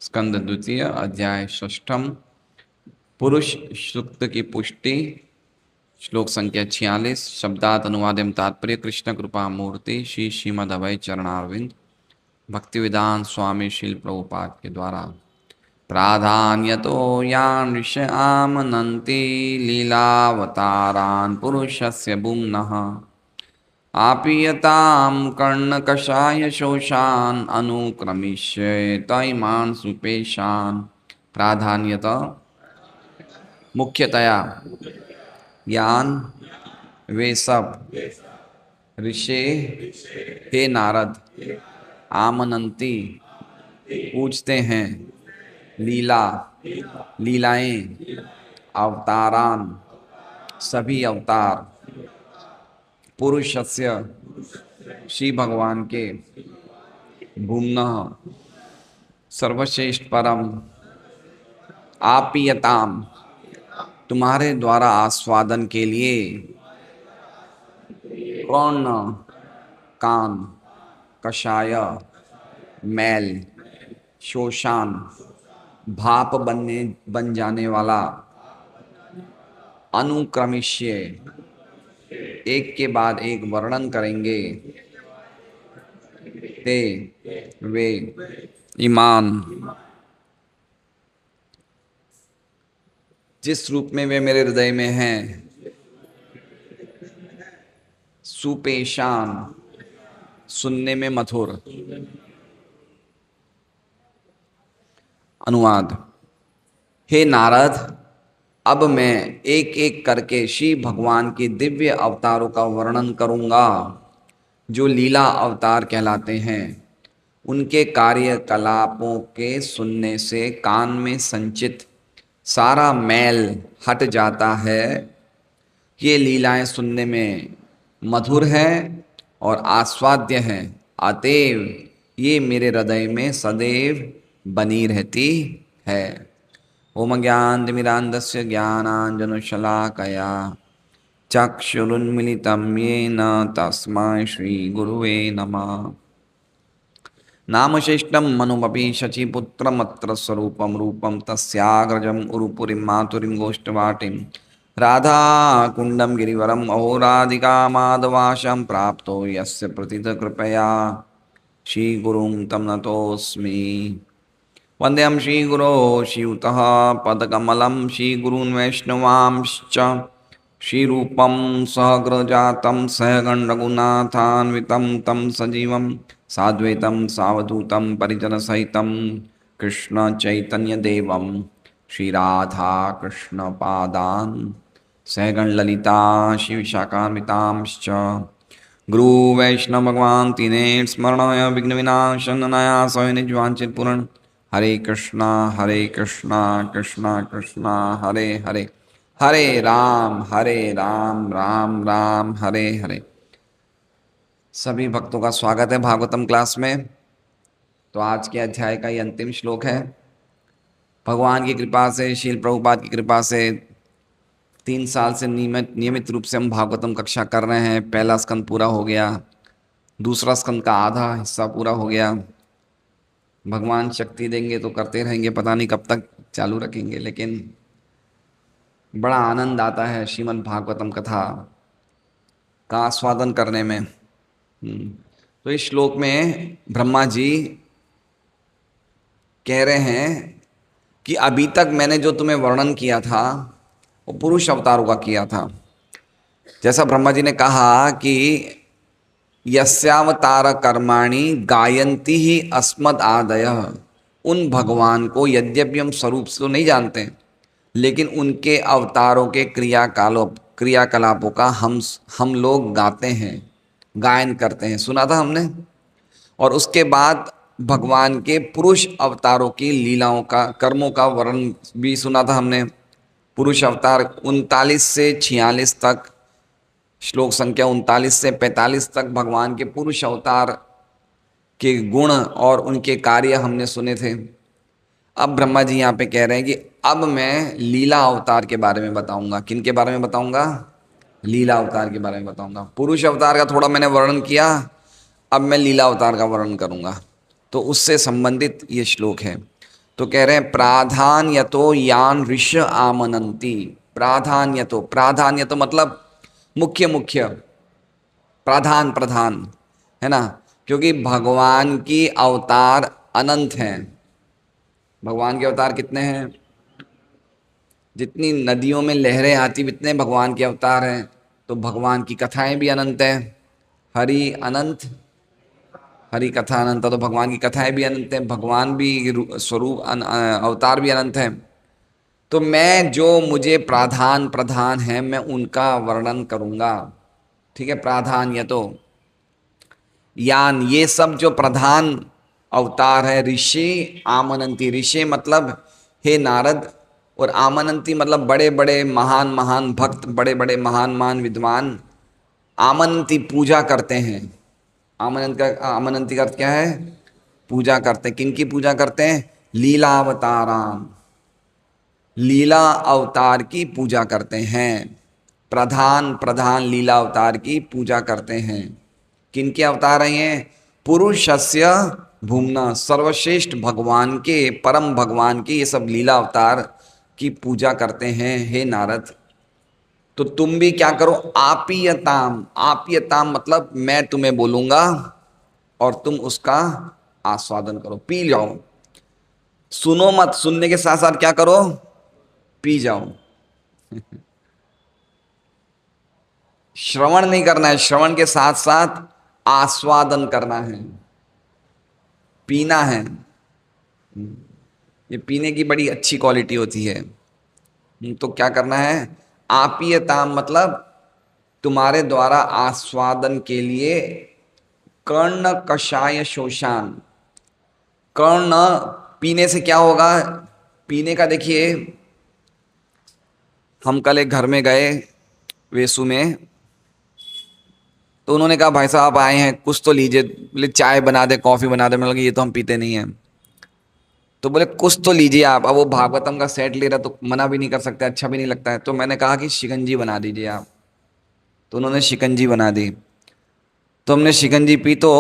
स्कंद द्वितीय अध्याय षष्ठम पुरुष सूक्त की पुष्टि। श्लोक संख्या 46। शब्दात अनुवाद एवं तात्पर्य कृष्ण कृपा मूर्ति श्री श्रीमद अभय चरणारविंद भक्तिवेदांत स्वामी शील प्रभुपाद के द्वारा। प्राधान्यतो यान् ऋषयामनन्ति लीलावतारान् पुरुषस्य भुम्नः आपीयतां कर्णकषाय शोषान् अनुक्रमिष्य तैमान् सुपेशान्। प्राधान्यत मुख्यतया यान वे सब ऋषि हे नारद आमनंती पूछते हैं लीला लीलाएं अवतारान सभी अवतार पुरुषस्य श्री भगवान के भूम्नः सर्वश्रेष्ठ परम आपीयताम तुम्हारे द्वारा आस्वादन के लिए कर्ण कान कषाय मैल शोषान भाप बन जाने वाला अनुक्रमिष्य एक के बाद एक वर्णन करेंगे ते वे ईमान जिस रूप में वे मेरे हृदय में हैं सुपेशान सुनने में मधुर। अनुवाद। हे नारद अब मैं एक एक करके श्री भगवान के दिव्य अवतारों का वर्णन करूंगा जो लीला अवतार कहलाते हैं। उनके कार्यकलापों के सुनने से कान में संचित सारा मैल हट जाता है। ये लीलाएं सुनने में मधुर है और आस्वाद्य हैं, अतएव ये मेरे हृदय में सदैव बनी रहती है। ओम ज्ञानतिमिरान्धस्य ज्ञानाञ्जनशलाकया चक्षुरुन्मिलितं येन तस्मै श्रीगुरुवे नमः। नामशेष्टं मनुमपि शचीपुत्रमत्र स्वरूपं रूपं तस्याग्रजम् उरुपुरीं मातुरीं गोष्ठवाटीं राधाकुण्डं गिरिवरम् अहोराधिकामाधवाशं प्राप्तो यस्य प्रथितकृपया श्रीगुरुं तं नतोऽस्मि। वन्देऽहं श्रीगुरो श्रीयुतः पदकमलं श्रीगुरून् वैष्णवांश्च श्रीरूपं सहग्रजातं सहगणरघुनाथान्वितं तं सजीवं साद्वैतं सावधूतं परिजनसहितं कृष्णचैतन्यदेवं श्रीराधा कृष्णपादान् सहगणललिता श्रीविशाखान्वितांश्च गुरुवैष्णव भगवान् तीने स्मरणाय विघ्नविनाशनाय स्वयं निजवाञ्छितपूर्ण। हरे कृष्णा कृष्णा कृष्णा हरे हरे, हरे राम राम राम हरे हरे। सभी भक्तों का स्वागत है भागवतम क्लास में। तो आज के अध्याय का ये अंतिम श्लोक है। भगवान की कृपा से, शील प्रभुपाद की कृपा से 3 साल से नियमित रूप से हम भागवतम कक्षा कर रहे हैं। पहला स्कंद पूरा हो गया, दूसरा स्कंद का आधा हिस्सा पूरा हो गया। भगवान शक्ति देंगे तो करते रहेंगे, पता नहीं कब तक चालू रखेंगे, लेकिन बड़ा आनंद आता है श्रीमद् भागवतम कथा का आस्वादन करने में। तो इस श्लोक में ब्रह्मा जी कह रहे हैं कि अभी तक मैंने जो तुम्हें वर्णन किया था वो पुरुष अवतारों का किया था। जैसा ब्रह्मा जी ने कहा कि यस्यावतार कर्माणि गायन्ति ही अस्मद आदयः, उन भगवान को यद्यपि हम स्वरूप से तो नहीं जानते, लेकिन उनके अवतारों के क्रियाकलापों का हम लोग गाते हैं, गायन करते हैं, सुना था हमने। और उसके बाद भगवान के पुरुष अवतारों की लीलाओं का, कर्मों का वर्णन भी सुना था हमने। पुरुष अवतार 39 से 46 तक, श्लोक संख्या 39 से 45 तक भगवान के पुरुष अवतार के गुण और उनके कार्य हमने सुने थे। अब ब्रह्मा जी यहाँ पे कह रहे हैं कि अब मैं लीला अवतार के बारे में बताऊंगा। किन के बारे में बताऊंगा? लीला अवतार के बारे में बताऊंगा। पुरुष अवतार का थोड़ा मैंने वर्णन किया, अब मैं लीला अवतार का वर्णन करूंगा। तो उससे संबंधित ये श्लोक है। तो कह रहे हैं प्राधान्यतो यान ऋष आमनंती। प्राधान्यतो, प्राधान्यतो मतलब मुख्य मुख्य, प्रधान प्रधान, है ना, क्योंकि भगवान की अवतार अनंत हैं। भगवान के अवतार कितने हैं? जितनी नदियों में लहरें आती उतने भगवान के अवतार हैं। तो भगवान की कथाएं भी अनंत हैं। हरि अनंत, हरि कथा अनंत, तो भगवान की कथाएं भी अनंत हैं, भगवान भी स्वरूप अवतार भी अनंत हैं। तो मैं जो मुझे प्राधान प्रधान है मैं उनका वर्णन करूंगा। ठीक है, प्राधान ये तो यान, ये सब जो प्रधान अवतार है, ऋषि आमनंती, ऋषि मतलब हे नारद, और आमनंती मतलब बड़े बड़े महान महान भक्त, बड़े बड़े महान महान विद्वान आमनंती पूजा करते हैं। आमनंती का अर्थ क्या है? पूजा करते हैं। किनकी पूजा करते हैं? लीलावताराम, लीला अवतार की पूजा करते हैं। प्रधान प्रधान लीला अवतार की पूजा करते हैं। किनके अवतार हैं ये? पुरुषस्य भूमना, सर्वश्रेष्ठ भगवान के, परम भगवान के ये सब लीला अवतार की पूजा करते हैं हे नारद। तो तुम भी क्या करो? आपियताम, आपियताम मतलब मैं तुम्हें बोलूंगा और तुम उसका आस्वादन करो, पी जाओ। सुनो मत, सुनने के साथ साथ क्या करो? पी जाओ। श्रवण नहीं करना है, श्रवण के साथ साथ आस्वादन करना है, पीना है। ये पीने की बड़ी अच्छी क्वालिटी होती है। तो क्या करना है? आपियताम मतलब तुम्हारे द्वारा आस्वादन के लिए कर्ण कषाय शोषान। कर्ण, पीने से क्या होगा? पीने का देखिए, हम कल एक घर में गए वेसु में, तो उन्होंने कहा भाई साहब आए हैं कुछ तो लीजिए। बोले चाय बना दे, कॉफ़ी बना दे। मैं लगा ये तो हम पीते नहीं हैं। तो बोले कुछ तो लीजिए आप। अब वो भागवतम का सेट ले रहा तो मना भी नहीं कर सकते, अच्छा भी नहीं लगता है। तो मैंने कहा कि शिकंजी बना दीजिए आप। तो उन्होंने शिकंजी बना दी। तो हमने शिकंजी पी। तो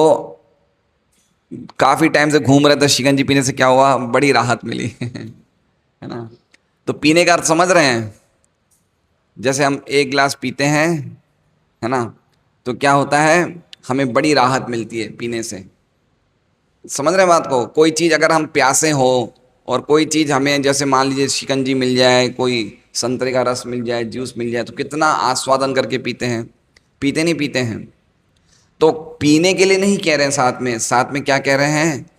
काफ़ी टाइम से घूम रहे थे, शिकंजी पीने से क्या हुआ? बड़ी राहत मिली। है ना? तो पीने का अर्थ समझ रहे हैं? जैसे हम एक गिलास पीते हैं, है ना, तो क्या होता है? हमें बड़ी राहत मिलती है पीने से। समझ रहे हैं बात को? कोई चीज़ अगर हम प्यासे हो और कोई चीज़ हमें, जैसे मान लीजिए शिकंजी मिल जाए, कोई संतरे का रस मिल जाए, जूस मिल जाए, तो कितना आस्वादन करके पीते हैं। पीते नहीं पीते हैं? तो पीने के लिए नहीं कह रहे हैं, साथ में, साथ में क्या कह रहे हैं?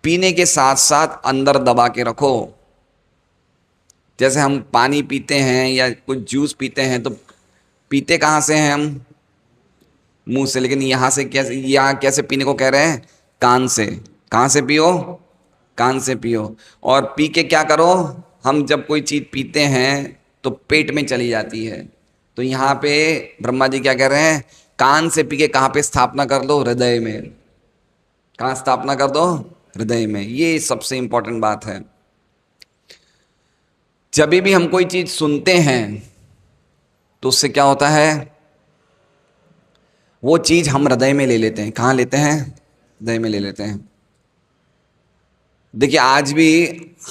पीने के साथ साथ अंदर दबा के रखो। जैसे हम पानी पीते हैं या कुछ जूस पीते हैं, तो पीते कहाँ से हैं हम? मुंह से। लेकिन यहाँ से कैसे, यहाँ कैसे पीने को कह रहे हैं? कान से। कहाँ से पियो? कान से पियो। और पी के क्या करो? हम जब कोई चीज़ पीते हैं तो पेट में चली जाती है। तो यहाँ पे ब्रह्मा जी क्या कह रहे हैं? कान से पी के कहाँ पे स्थापना कर दो? हृदय में। कहाँ स्थापना कर दो? हृदय में। ये सबसे इंपॉर्टेंट बात है। जब भी हम कोई चीज़ सुनते हैं तो उससे क्या होता है? वो चीज़ हम हृदय में ले लेते हैं। कहाँ लेते हैं? हृदय में ले लेते हैं। देखिए आज भी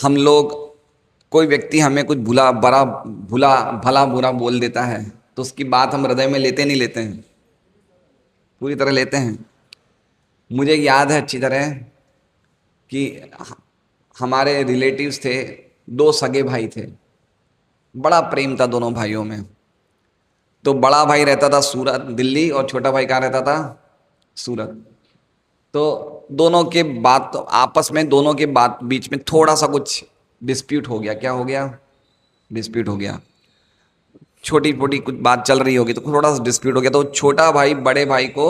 हम लोग, कोई व्यक्ति हमें कुछ भला बुरा बोल देता है तो उसकी बात हम हृदय में लेते नहीं लेते हैं? पूरी तरह लेते हैं। मुझे याद है अच्छी तरह कि हमारे रिलेटिव्स थे, दो सगे भाई थे, बड़ा प्रेम था दोनों भाइयों में। तो बड़ा भाई रहता था सूरत दिल्ली और छोटा भाई कहाँ रहता था? सूरत। तो दोनों के बात, आपस में दोनों के बात बीच में थोड़ा सा कुछ डिस्प्यूट हो गया। क्या हो गया? डिस्प्यूट हो गया। छोटी छोटी कुछ बात चल रही होगी तो थोड़ा सा डिस्प्यूट हो गया। तो छोटा भाई बड़े भाई को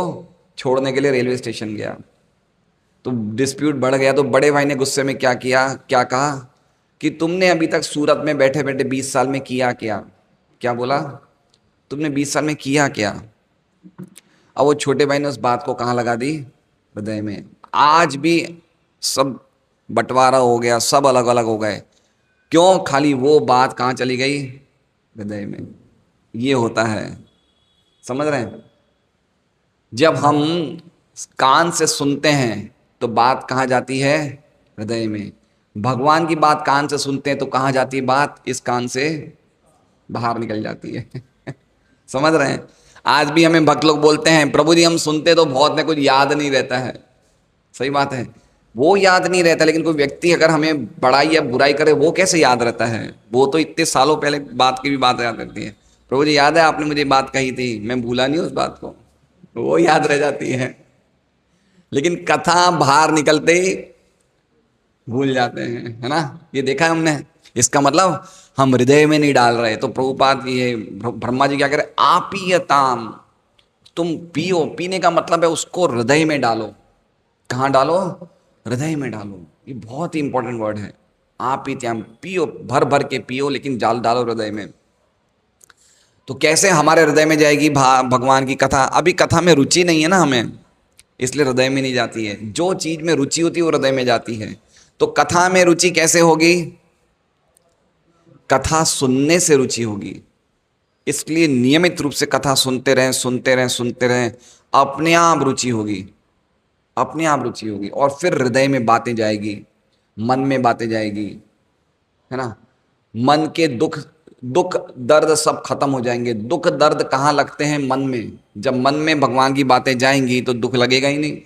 छोड़ने के लिए रेलवे स्टेशन गया। तो डिस्प्यूट बढ़ गया। तो बड़े भाई ने गुस्से में क्या किया, क्या कहा कि तुमने अभी तक सूरत में बैठे बैठे 20 साल में किया क्या? क्या बोला? तुमने 20 साल में किया क्या? अब वो छोटे भाई ने उस बात को कहाँ लगा दी? हृदय में। आज भी सब बंटवारा हो गया, सब अलग अलग हो गए। क्यों? खाली वो बात कहाँ चली गई? हृदय में। ये होता है। समझ रहे हैं? जब हम कान से सुनते हैं तो बात कहाँ जाती है? हृदय में। भगवान की बात कान से सुनते हैं तो कहाँ जाती है बात, इस कान से बाहर निकल जाती है। समझ रहे हैं? आज भी हमें भक्त लोग बोलते हैं प्रभु जी हम सुनते तो बहुत में कुछ याद नहीं रहता है। सही बात है, वो याद नहीं रहता, लेकिन कोई व्यक्ति अगर हमें बड़ाई या बुराई करे वो कैसे याद रहता है? वो तो इतने सालों पहले बात की भी बात याद रहती है। प्रभु जी याद है आपने मुझे बात कही थी, मैं भूला नहीं उस बात को, वो याद रह जाती है। लेकिन कथा बाहर निकलते ही भूल जाते हैं, है ना? ये देखा है हमने। इसका मतलब हम हृदय में नहीं डाल रहे। तो प्रभुपाद ये ब्रह्मा जी क्या कह रहे, आपीयताम, तुम पियो। पीने का मतलब है उसको हृदय में डालो। कहाँ डालो? हृदय में डालो। ये बहुत ही इंपॉर्टेंट वर्ड है। आपीत्याम, पियो, भर भर के पियो, लेकिन जाल डालो हृदय में। तो कैसे हमारे हृदय में जाएगी भगवान की कथा? अभी कथा में रुचि नहीं है ना हमें, इसलिए हृदय में नहीं जाती है। जो चीज में रुचि होती है वो हृदय में जाती है। तो कथा में रुचि कैसे होगी? कथा सुनने से रुचि होगी। इसलिए नियमित रूप से कथा सुनते रहें, सुनते रहें, सुनते रहें, अपने आप रुचि होगी, अपने आप रुचि होगी। और फिर हृदय में बातें जाएगी, मन में बातें जाएगी, है ना? मन के दुख, दुख दर्द सब खत्म हो जाएंगे। दुख दर्द कहाँ लगते हैं? मन में। जब मन में भगवान की बातें जाएंगी तो दुख लगेगा ही नहीं,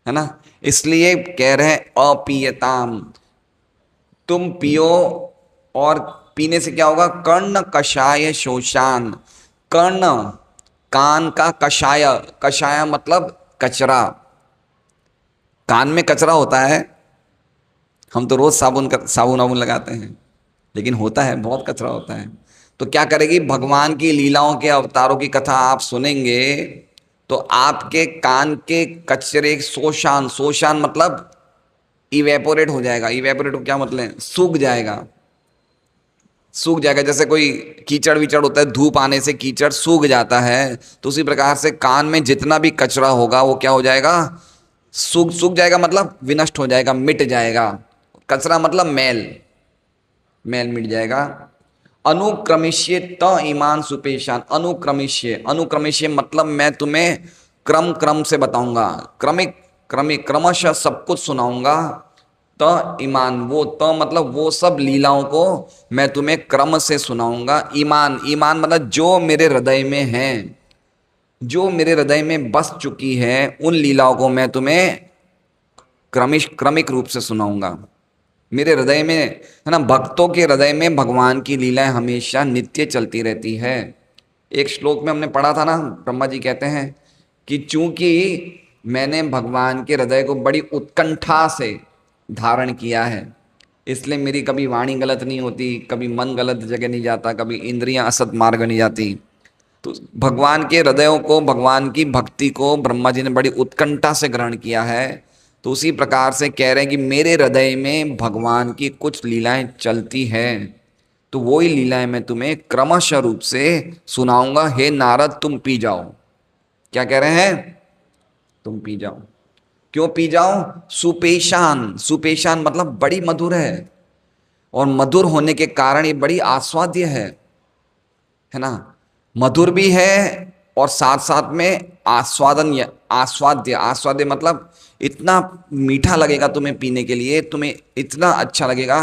है ना? इसलिए कह रहे हैं अपीयताम, तुम पियो। और पीने से क्या होगा? कर्ण कषाय शोषान। कर्ण, कान का कषाय, कषाय मतलब कचरा। कान में कचरा होता है, हम तो रोज साबुन वाबुन लगाते हैं, लेकिन होता है, बहुत कचरा होता है। तो क्या करेगी? भगवान की लीलाओं के अवतारों की कथा आप सुनेंगे तो आपके कान के कचरे, शोषान, शोषान मतलब इवेपोरेट हो जाएगा। इवेपोरेट क्या मतलब है? सूख जाएगा, सूख जाएगा। जैसे कोई कीचड़ विचड़ होता है, धूप आने से कीचड़ सूख जाता है, तो उसी प्रकार से कान में जितना भी कचरा होगा वो क्या हो जाएगा? सूख सूख जाएगा, मतलब विनष्ट हो जाएगा, मिट जाएगा। कचरा मतलब मैल, मैल मिट जाएगा। अनुक्रमिष्य त ईमान सुपेशान। अनुक्रमिष्य, अनुक्रमिष्य मतलब मैं तुम्हें क्रम क्रम से बताऊंगा, क्रमिक क्रमिक क्रमशः सब कुछ सुनाऊंगा। त ईमान, वो त मतलब वो सब लीलाओं को मैं तुम्हें क्रम से सुनाऊंगा। ईमान, ईमान मतलब जो मेरे हृदय में है, जो मेरे हृदय में बस चुकी है, उन लीलाओं को मैं तुम्हें क्रमिक रूप से सुनाऊंगा। मेरे हृदय में, है ना, भक्तों के हृदय में भगवान की लीलाएं हमेशा नित्य चलती रहती है। एक श्लोक में हमने पढ़ा था ना, ब्रह्मा जी कहते हैं कि चूंकि मैंने भगवान के हृदय को बड़ी उत्कंठा से धारण किया है, इसलिए मेरी कभी वाणी गलत नहीं होती, कभी मन गलत जगह नहीं जाता, कभी इंद्रियां असत मार्ग नहीं जाती। तो भगवान के हृदयों को, भगवान की भक्ति को ब्रह्मा जी ने बड़ी उत्कंठा से ग्रहण किया है। तो उसी प्रकार से कह रहे हैं कि मेरे हृदय में भगवान की कुछ लीलाएं चलती हैं, तो वही लीलाएं मैं तुम्हें क्रमशः रूप से सुनाऊंगा। हे नारद तुम पी जाओ। क्या कह रहे हैं? तुम पी जाओ। क्यों पी जाओ? सुपेशान, सुपेशान मतलब बड़ी मधुर है, और मधुर होने के कारण ये बड़ी आस्वाद्य है ना? मधुर भी है और साथ साथ में आस्वादन, आस्वाद्य, आस्वाद्य मतलब इतना मीठा लगेगा तुम्हें पीने के लिए, तुम्हें इतना अच्छा लगेगा,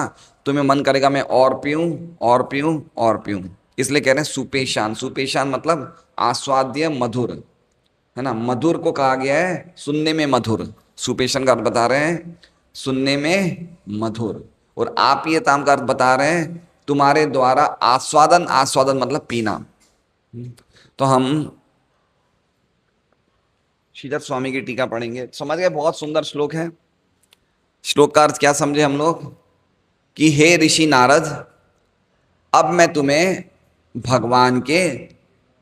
तुम्हें मन करेगा मैं और पीऊं, और पीऊं, और पीऊं। इसलिए कह रहे हैं सुपेशान। सुपेशान मतलब आस्वाद्य, मधुर, है ना? मधुर को कहा गया है सुनने में मधुर। सुपेशन का अर्थ बता रहे हैं सुनने में मधुर, और आप ये ताम का अर्थ बता रहे हैं तुम्हारे द्वारा आस्वादन। आस्वादन मतलब पीना। तो हम श्रीधर स्वामी की टीका पढ़ेंगे। समझ गए? बहुत सुंदर श्लोक है। श्लोक का अर्थ क्या समझे हम लोग? कि हे ऋषि नारद, अब मैं तुम्हें भगवान के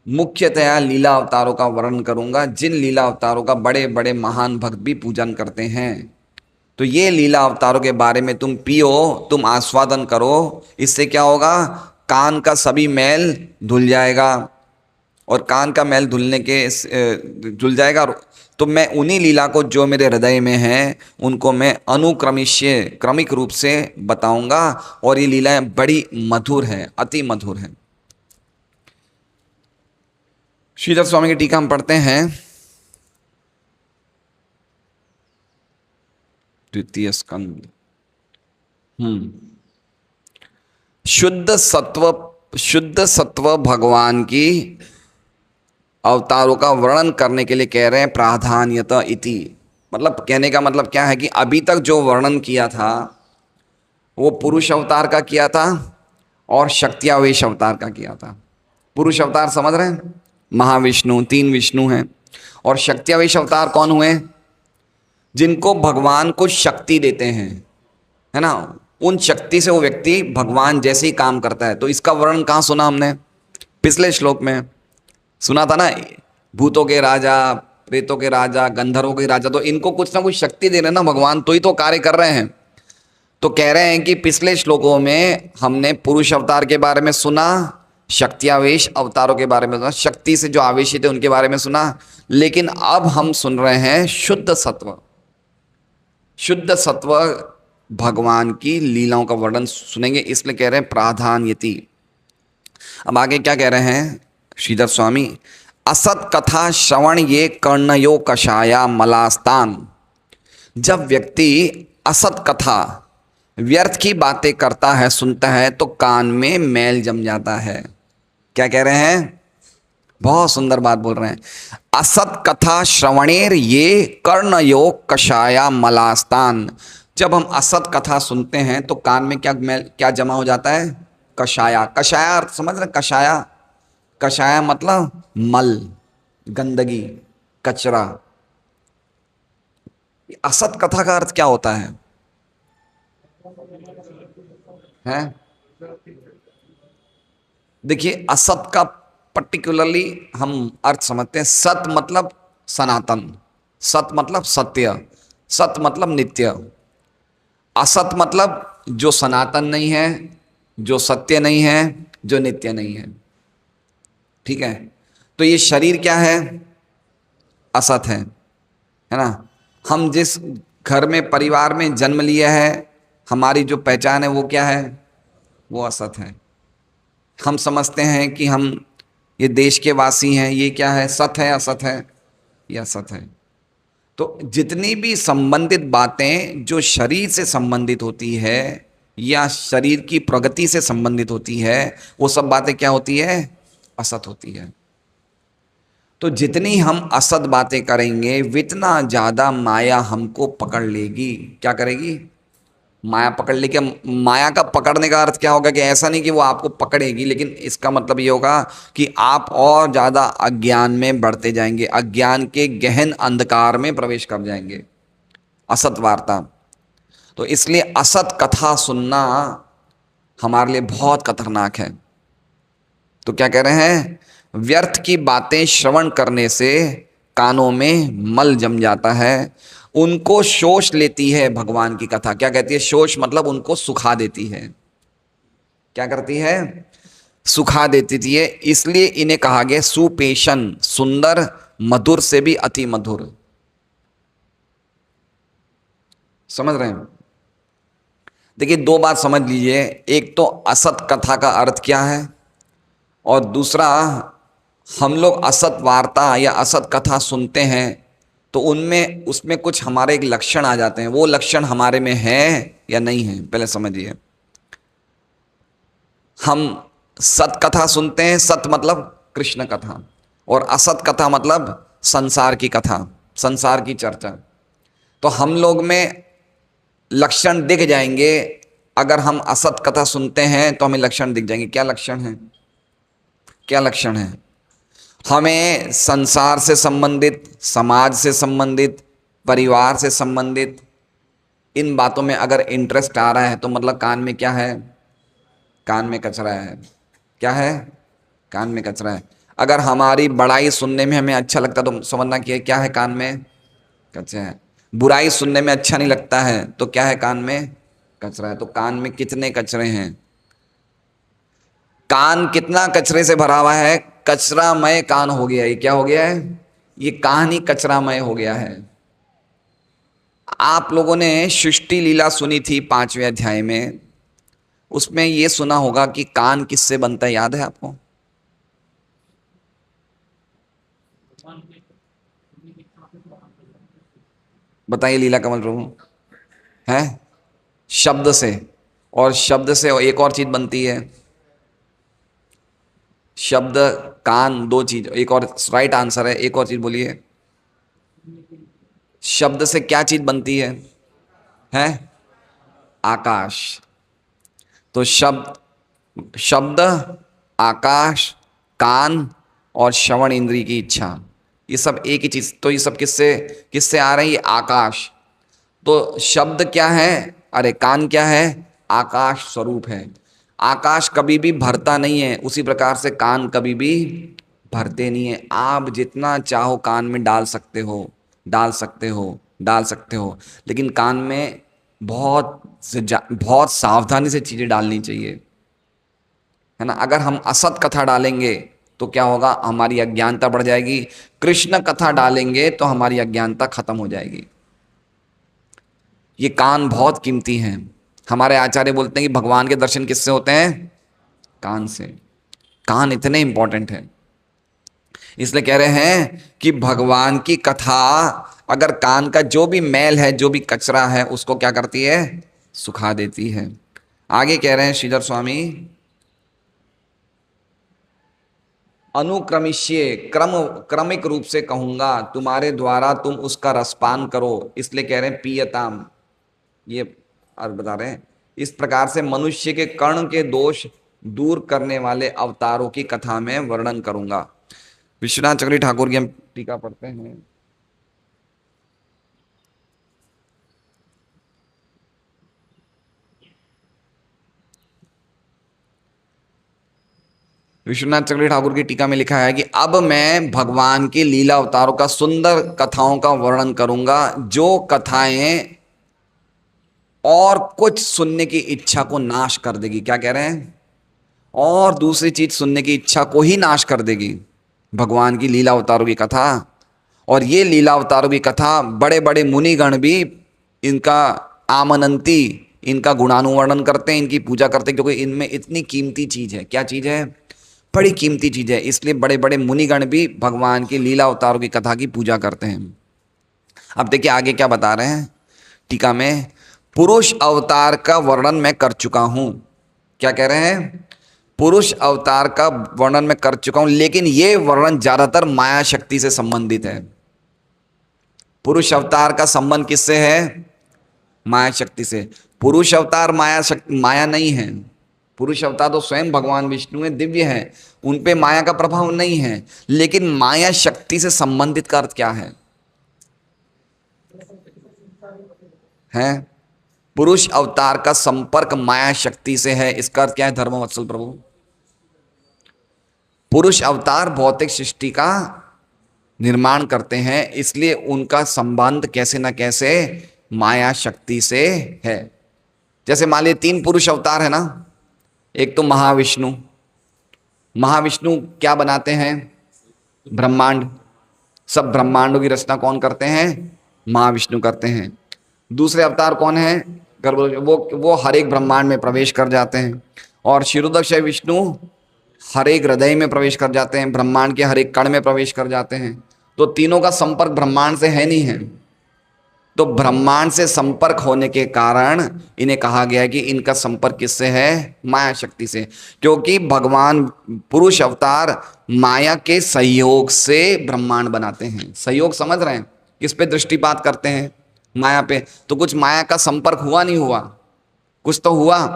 मुख्यतया लीला अवतारों का वर्णन करूंगा, जिन लीला अवतारों का बड़े बड़े महान भक्त भी पूजन करते हैं। तो ये लीला अवतारों के बारे में तुम पियो, तुम आस्वादन करो। इससे क्या होगा? कान का सभी मैल धुल जाएगा, और कान का मैल धुलने के धुल जाएगा। तो मैं उन्हीं लीला को जो मेरे हृदय में है उनको मैं अनुक्रमिष्य, क्रमिक रूप से बताऊंगा। और ये लीलाएं बड़ी मधुर है, अति मधुर है। श्रीधर स्वामी की टीका हम पढ़ते हैं। द्वितीय स्कंद हम्म। शुद्ध सत्व भगवान की अवतारों का वर्णन करने के लिए कह रहे हैं प्राधान्यत इति। मतलब कहने का मतलब क्या है कि अभी तक जो वर्णन किया था वो पुरुष अवतार का किया था और शक्त्यावेश अवतार का किया था। पुरुष अवतार समझ रहे हैं, महाविष्णु, तीन विष्णु हैं। और शक्त्यावेश अवतार कौन हुए? जिनको भगवान को शक्ति देते हैं, है ना, उन शक्ति से वो व्यक्ति भगवान जैसे ही काम करता है। तो इसका वर्णन कहाँ सुना हमने? पिछले श्लोक में सुना था ना, भूतों के राजा, प्रेतों के राजा, गंधर्वों के राजा, तो इनको कुछ ना कुछ शक्ति दे रहे हैं ना भगवान, तो ही तो कार्य कर रहे हैं। तो कह रहे हैं कि पिछले श्लोकों में हमने पुरुष अवतार के बारे में सुना, शक्त्यावेश अवतारों के बारे में सुना, शक्ति से जो आवेशित है उनके बारे में सुना, लेकिन अब हम सुन रहे हैं शुद्ध सत्व। शुद्ध सत्व भगवान की लीलाओं का वर्णन सुनेंगे, इसलिए कह रहे हैं प्राधान्यति। अब आगे क्या कह रहे हैं श्रीधर स्वामी? असत कथा श्रवण ये कर्णयो कषाया मलास्तान। जब व्यक्ति असत कथा, व्यर्थ की बातें करता है, सुनता है, तो कान में मैल जम जाता है। क्या कह रहे हैं? बहुत सुंदर बात बोल रहे हैं। असत कथा श्रवणेर ये कर्णयो कषाया मलास्तान। जब हम असत कथा सुनते हैं तो कान में क्या जमा हो जाता है? कषाया। कषाया अर्थ समझ रहे? कषाया, कषाया मतलब मल, गंदगी, कचरा। असत कथा का अर्थ क्या होता है? हैं? देखिए, असत का पर्टिकुलरली हम अर्थ समझते हैं। सत मतलब सनातन, सत मतलब सत्य, सत मतलब नित्य। असत मतलब जो सनातन नहीं है, जो सत्य नहीं है, जो नित्य नहीं है। ठीक है? तो ये शरीर क्या है? असत है ना। हम जिस घर में, परिवार में जन्म लिया है, हमारी जो पहचान है वो क्या है? वो असत है। हम समझते हैं कि हम ये देश के वासी हैं, ये क्या है? सत है, असत है? ये असत है। तो जितनी भी संबंधित बातें जो शरीर से संबंधित होती है या शरीर की प्रगति से संबंधित होती है, वो सब बातें क्या होती है? असत होती है। तो जितनी हम असत बातें करेंगे उतना ज्यादा माया हमको पकड़ लेगी। क्या करेगी? माया पकड़ लेगी। माया का पकड़ने का अर्थ क्या होगा? कि ऐसा नहीं कि वो आपको पकड़ेगी, लेकिन इसका मतलब ये होगा कि आप और ज्यादा अज्ञान में बढ़ते जाएंगे, अज्ञान के गहन अंधकार में प्रवेश कर जाएंगे। असत वार्ता। तो इसलिए असत कथा सुनना हमारे लिए बहुत खतरनाक है। तो क्या कह रहे हैं? व्यर्थ की बातें श्रवण करने से कानों में मल जम जाता है, उनको शोष लेती है भगवान की कथा। क्या कहती है? शोष मतलब उनको सुखा देती है। क्या करती है? सुखा देती थी। इसलिए इन्हें कहा गया सुपेशन, सुंदर, मधुर से भी अति मधुर। समझ रहे हैं? देखिए, दो बात समझ लीजिए। एक तो असत कथा का अर्थ क्या है, और दूसरा हम लोग असत वार्ता या असत कथा सुनते हैं तो उनमें उसमें कुछ हमारे एक लक्षण आ जाते हैं। वो लक्षण हमारे में है या नहीं है, पहले समझिए। हम सत कथा सुनते हैं, सत मतलब कृष्ण कथा, और असत कथा मतलब संसार की कथा, संसार की चर्चा। तो हम लोग में लक्षण दिख जाएंगे। अगर हम असत कथा सुनते हैं तो हमें लक्षण दिख जाएंगे। क्या लक्षण है? क्या लक्षण है? हमें संसार से संबंधित, समाज से संबंधित, परिवार से संबंधित इन बातों में अगर इंटरेस्ट आ रहा है तो मतलब कान में क्या है? कान में कचरा है। क्या है? कान में कचरा है। अगर हमारी बड़ाई सुनने में हमें अच्छा लगता है तो समझना कि क्या है? कान में कचरा है। बुराई सुनने में अच्छा नहीं लगता है तो क्या है? कान में कचरा है। तो कान में कितने कचरे हैं? कान कितना कचरे से भरा हुआ है? कचरामय कान हो गया। ये क्या हो गया है? ये कान ही कचरामय हो गया है। आप लोगों ने सृष्टि लीला सुनी थी 5वें अध्याय में, उसमें ये सुना होगा कि कान किससे बनता है, याद है आपको? बताइए लीला कमल प्रभु। है? शब्द से। और शब्द से एक और चीज बनती है, शब्द कान, दो चीज, एक और राइट आंसर है, एक और चीज बोलिए। शब्द से क्या चीज बनती है आकाश। तो शब्द, शब्द, आकाश, कान और श्रवण इंद्री की इच्छा, ये सब एक ही चीज। तो ये सब किससे किससे आ रही है? आकाश। तो शब्द क्या है? अरे कान क्या है? आकाश स्वरूप है। आकाश कभी भी भरता नहीं है, उसी प्रकार से कान कभी भी भरते नहीं है। आप जितना चाहो कान में डाल सकते हो, डाल सकते हो, डाल सकते हो, लेकिन कान में बहुत सावधानी से चीजें डालनी चाहिए, है ना। अगर हम असत कथा डालेंगे तो क्या होगा? हमारी अज्ञानता बढ़ जाएगी। कृष्ण कथा डालेंगे तो हमारी अज्ञानता खत्म हो जाएगी। ये कान बहुत कीमती हैं। हमारे आचार्य बोलते हैं कि भगवान के दर्शन किससे होते हैं? कान से। कान इतने इंपॉर्टेंट है, इसलिए कह रहे हैं कि भगवान की कथा अगर कान का जो भी मैल है, जो भी कचरा है, उसको क्या करती है? सुखा देती है। आगे कह रहे हैं श्रीधर स्वामी, अनुक्रमिष्ये, क्रमिक रूप से कहूंगा, तुम्हारे द्वारा तुम उसका रसपान करो। इसलिए कह रहे हैं पियताम, ये अर्थ बता रहे हैं। इस प्रकार से मनुष्य के कर्ण के दोष दूर करने वाले अवतारों की कथा में वर्णन करूंगा। विश्वनाथ चक्रवर्ती ठाकुर की हम टीका पढ़ते हैं। विश्वनाथ चक्रवर्ती ठाकुर की टीका में लिखा है कि अब मैं भगवान की लीला अवतारों का सुंदर कथाओं का वर्णन करूंगा, जो कथाएं और कुछ सुनने की इच्छा को नाश कर देगी। क्या कह रहे हैं? और दूसरी चीज सुनने की इच्छा को ही नाश कर देगी, भगवान की लीला अवतारों की कथा। और ये लीला अवतारों की कथा बड़े बड़े मुनिगण भी इनका आमनंती, इनका गुणानुवर्णन करते हैं, इनकी पूजा करते हैं, क्योंकि इनमें इतनी कीमती चीज है। क्या चीज है? बड़ी कीमती चीज है। इसलिए बड़े बड़े मुनिगण भी भगवान की लीला अवतारों की कथा की पूजा करते हैं। अब देखिए आगे क्या बता रहे हैं टीका में। पुरुष अवतार का वर्णन मैं कर चुका हूं। क्या कह रहे हैं? पुरुष अवतार का वर्णन मैं कर चुका हूं, लेकिन यह वर्णन ज्यादातर माया शक्ति से संबंधित है। पुरुष अवतार का संबंध किससे है? माया शक्ति से। पुरुष अवतार माया नहीं है। पुरुष अवतार तो स्वयं भगवान विष्णु है, दिव्य है, उन पे माया का प्रभाव नहीं है। लेकिन माया शक्ति से संबंधित का अर्थ क्या है? पुरुष अवतार का संपर्क माया शक्ति से है। इसका अर्थ क्या है धर्मवत्सल प्रभु? पुरुष अवतार भौतिक सृष्टि का निर्माण करते हैं, इसलिए उनका संबंध कैसे न कैसे माया शक्ति से है। जैसे मान लीजिए 3 पुरुष अवतार है ना। एक तो महाविष्णु, महाविष्णु क्या बनाते हैं? ब्रह्मांड। सब ब्रह्मांडों की रचना कौन करते हैं? महाविष्णु करते हैं। दूसरे अवतार कौन है? गर्भ, वो हर एक ब्रह्मांड में प्रवेश कर जाते हैं। और क्षीरोदक्षय विष्णु हर एक हृदय में प्रवेश कर जाते हैं, ब्रह्मांड के हर एक कण में प्रवेश कर जाते हैं। तो तीनों का संपर्क ब्रह्मांड से है नहीं है। तो ब्रह्मांड से संपर्क होने के कारण इन्हें कहा गया है कि इनका संपर्क किससे है? माया शक्ति से। क्योंकि भगवान पुरुष अवतार माया के सहयोग से ब्रह्मांड बनाते हैं। सहयोग समझ रहे हैं? किस पे दृष्टिपात करते हैं? माया पे। तो कुछ माया का संपर्क हुआ नहीं हुआ? कुछ तो हुआ।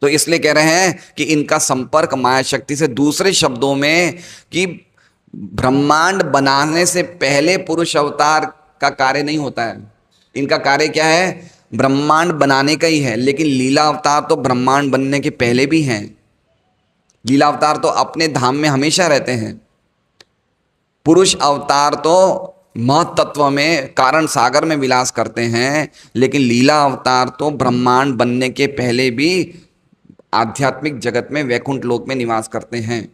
तो इसलिए कह रहे हैं कि इनका संपर्क माया शक्ति से। दूसरे शब्दों में कि ब्रह्मांड बनाने से पहले पुरुष अवतार का कार्य नहीं होता है। इनका कार्य क्या है? ब्रह्मांड बनाने का ही है। लेकिन लीला अवतार तो ब्रह्मांड बनने के पहले भी हैं। लीला अवतार तो अपने धाम में हमेशा रहते हैं। पुरुष अवतार तो महतत्व में कारण सागर में विलास करते हैं, लेकिन लीला अवतार तो ब्रह्मांड बनने के पहले भी आध्यात्मिक जगत में वैकुंठ लोक में निवास करते हैं।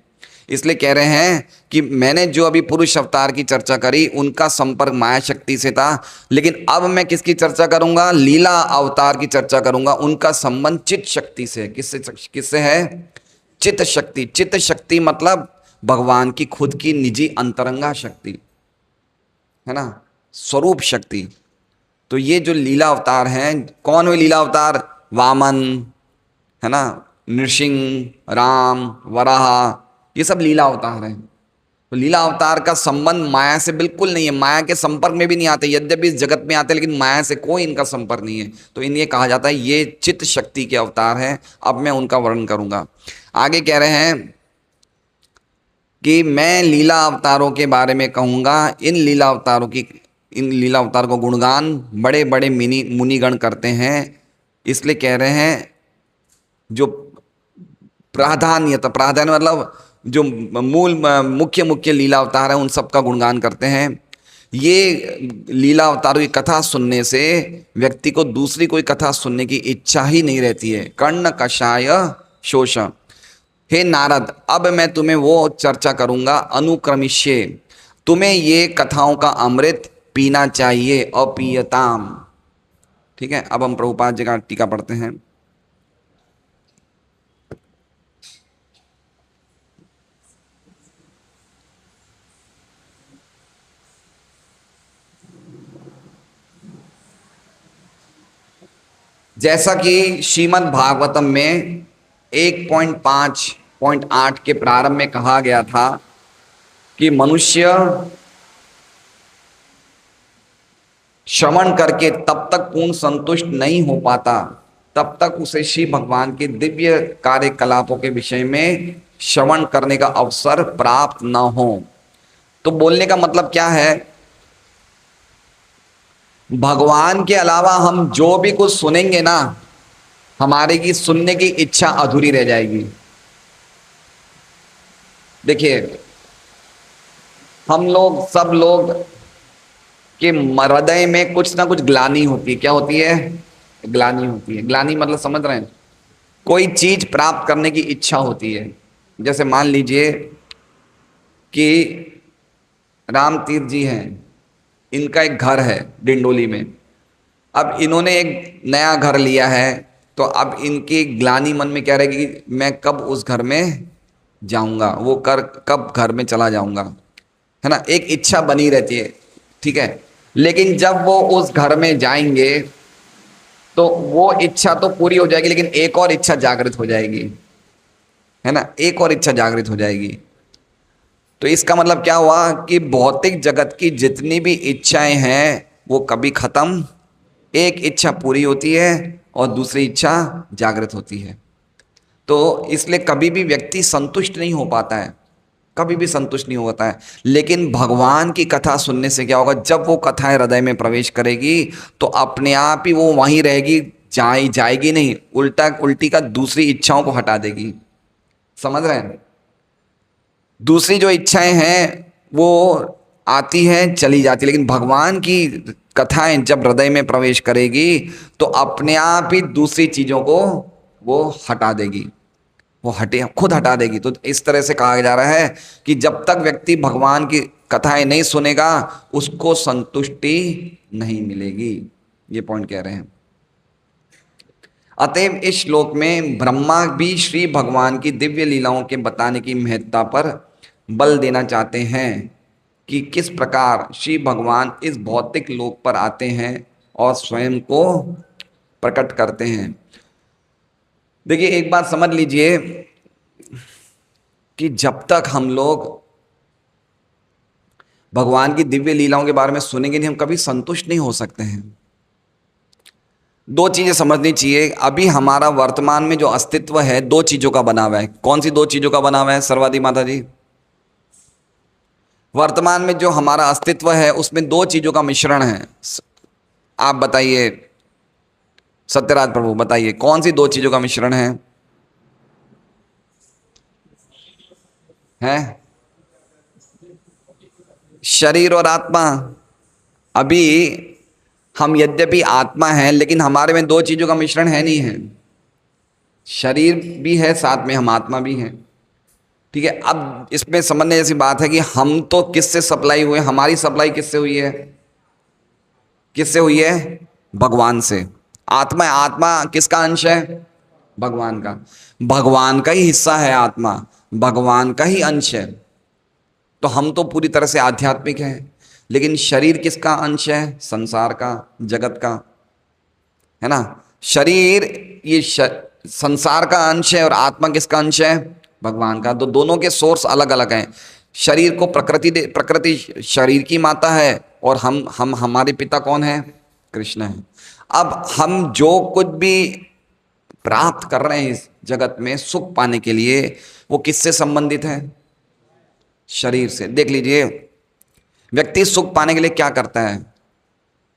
इसलिए कह रहे हैं कि मैंने जो अभी पुरुष अवतार की चर्चा करी उनका संपर्क माया शक्ति से था, लेकिन अब मैं किसकी चर्चा करूंगा? लीला अवतार की चर्चा करूंगा। उनका संबंध चित्त शक्ति से। किससे है? चित्त शक्ति। चित्त शक्ति मतलब भगवान की खुद की निजी अंतरंगा शक्ति, है ना, स्वरूप शक्ति। तो ये जो लीला अवतार हैं, कौन हुए लीला अवतार? वामन, है ना, नृसिंह, राम, वराह, ये सब लीला अवतार हैं। तो लीला अवतार का संबंध माया से बिल्कुल नहीं है, माया के संपर्क में भी नहीं आते, यद्यपि इस जगत में आते लेकिन माया से कोई इनका संपर्क नहीं है। तो इन्हें कहा जाता है ये चित्त शक्ति के अवतार हैं। अब मैं उनका वर्णन करूंगा। आगे कह रहे हैं कि मैं लीला अवतारों के बारे में कहूंगा। इन लीला अवतार को गुणगान बड़े बड़े मुनिगण करते हैं, इसलिए कह रहे हैं जो प्राधान्य मतलब जो मुख्य मुख्य लीला अवतार है उन सब का गुणगान करते हैं। ये लीला अवतारों की कथा सुनने से व्यक्ति को दूसरी कोई कथा सुनने की इच्छा ही नहीं रहती है। कर्ण कषाय शोष। हे नारद, अब मैं तुम्हें वो चर्चा करूंगा अनुक्रमिष्ये, तुम्हें ये कथाओं का अमृत पीना चाहिए, अपीयताम। ठीक है, अब हम प्रभुपाद जी का टीका पढ़ते हैं। जैसा कि श्रीमद् भागवतम में 1.5.8 के प्रारंभ में कहा गया था कि मनुष्य श्रवण करके तब तक पूर्ण संतुष्ट नहीं हो पाता, तब तक उसे श्री भगवान के दिव्य कार्यकलापों के विषय में श्रवण करने का अवसर प्राप्त न हो। तो बोलने का मतलब क्या है, भगवान के अलावा हम जो भी कुछ सुनेंगे ना, हमारे की सुनने की इच्छा अधूरी रह जाएगी। देखिए, हम लोग सब लोग के हृदय में कुछ ना कुछ ग्लानि होती है। क्या होती है? ग्लानि होती है। ग्लानि मतलब समझ रहे हैं? कोई चीज प्राप्त करने की इच्छा होती है। जैसे मान लीजिए कि राम तीर्थ जी हैं, इनका एक घर है डिंडोली में। अब इन्होंने एक नया घर लिया है, तो अब इनकी ग्लानि मन में क्या रहेगी कि मैं कब उस घर में जाऊंगा, वो कब घर में चला जाऊंगा, है ना, एक इच्छा बनी रहती है। ठीक है, लेकिन जब वो उस घर में जाएंगे तो वो इच्छा तो पूरी हो जाएगी, लेकिन एक और इच्छा जागृत हो जाएगी, है ना, एक और इच्छा जागृत हो जाएगी। तो इसका मतलब क्या हुआ कि भौतिक जगत की जितनी भी इच्छाएं हैं वो कभी खत्म, एक इच्छा पूरी होती है और दूसरी इच्छा जागृत होती है। तो इसलिए कभी भी व्यक्ति संतुष्ट नहीं हो पाता है, कभी भी संतुष्ट नहीं होता है। लेकिन भगवान की कथा सुनने से क्या होगा, जब वो कथाएं हृदय में प्रवेश करेगी तो अपने आप ही वो वहीं रहेगी, जाएगी नहीं, उल्टी का दूसरी इच्छाओं को हटा देगी। समझ रहे हैं? दूसरी जो इच्छाएं हैं वो आती हैं चली जाती, लेकिन भगवान की कथाएं जब हृदय में प्रवेश करेगी तो अपने आप ही दूसरी चीजों को वो हटा देगी, वो खुद हटा देगी। तो इस तरह से कहा जा रहा है कि जब तक व्यक्ति भगवान की कथाएं नहीं सुनेगा उसको संतुष्टि नहीं मिलेगी। ये पॉइंट कह रहे हैं। अतएव इस श्लोक में ब्रह्मा भी श्री भगवान की दिव्य लीलाओं के बताने की महत्ता पर बल देना चाहते हैं कि किस प्रकार श्री भगवान इस भौतिक लोक पर आते हैं और स्वयं को प्रकट करते हैं। देखिए, एक बात समझ लीजिए कि जब तक हम लोग भगवान की दिव्य लीलाओं के बारे में सुनेंगे नहीं, हम कभी संतुष्ट नहीं हो सकते हैं। दो चीजें समझनी चाहिए। अभी हमारा वर्तमान में जो अस्तित्व है दो चीजों का बना हुआ है। कौन सी दो चीजों का बना हुआ है सर्वादी माता जी? वर्तमान में जो हमारा अस्तित्व है उसमें दो चीजों का मिश्रण है। आप बताइए सत्यराज प्रभु, बताइए कौन सी दो चीजों का मिश्रण है? शरीर और आत्मा। अभी हम यद्यपि आत्मा हैं लेकिन हमारे में दो चीजों का मिश्रण है नहीं है। शरीर भी है, साथ में हम आत्मा भी हैं। ठीक है, अब इसमें समझने जैसी बात है कि हम तो किससे सप्लाई हुए, हमारी सप्लाई किससे हुई है? किससे हुई है? भगवान से। आत्मा किसका अंश है? भगवान का। भगवान का ही हिस्सा है आत्मा, भगवान का ही अंश है। तो हम तो पूरी तरह से आध्यात्मिक हैं, लेकिन शरीर किसका अंश है? संसार का, जगत का, है ना। शरीर ये संसार का अंश है और आत्मा किसका अंश है? भगवान का। तो दोनों के सोर्स अलग अलग हैं। शरीर को प्रकृति शरीर की माता है और हम हमारे पिता कौन है? कृष्ण है। अब हम जो कुछ भी प्राप्त कर रहे हैं इस जगत में सुख पाने के लिए, वो किससे संबंधित है? शरीर से। देख लीजिए, व्यक्ति सुख पाने के लिए क्या करता है?